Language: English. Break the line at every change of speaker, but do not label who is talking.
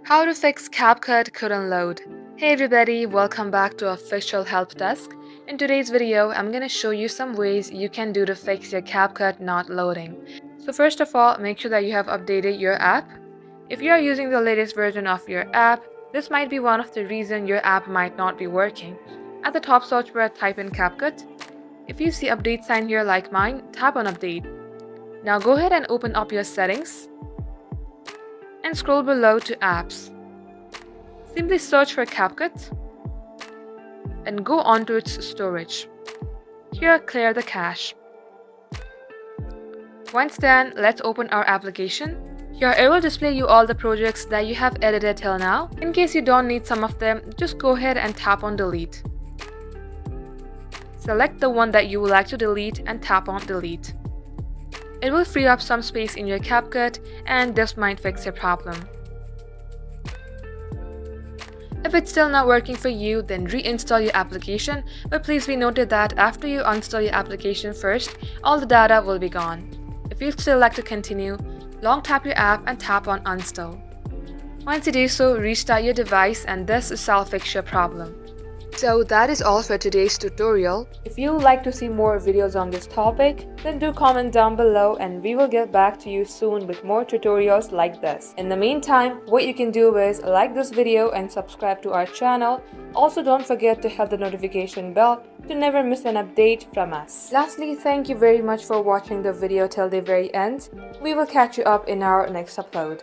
How to fix CapCut couldn't load. Hey everybody, welcome back to Official Help Desk. In today's video, I'm going to show you some ways you can do to fix your CapCut not loading. So first of all, make sure that you have updated your app. If you are using the latest version of your app, this might be one of the reasons your app might not be working. At the top search bar, type in CapCut. If you see update sign here like mine, tap on update. Now go ahead and open up your settings and scroll below to apps. Simply search for CapCut and go on to its storage. Here, clear the cache. Once done, let's open our application. Here, it will display you all the projects that you have edited till now. In case you don't need some of them, just go ahead and tap on delete. Select the one that you would like to delete and tap on delete. It will free up some space in your CapCut and this might fix your problem. If it's still not working for you, then reinstall your application, but please be noted that after you uninstall your application first, all the data will be gone. If you'd still like to continue, long tap your app and tap on uninstall. Once you do so, restart your device and this will fix your problem. So that is all for today's tutorial. If you would like to see more videos on this topic, then do comment down below and we will get back to you soon with more tutorials like this. In the meantime, what you can do is like this video and subscribe to our channel. Also, don't forget to hit the notification bell to never miss an update from us. Lastly, thank you very much for watching the video till the very end. We will catch you up in our next upload.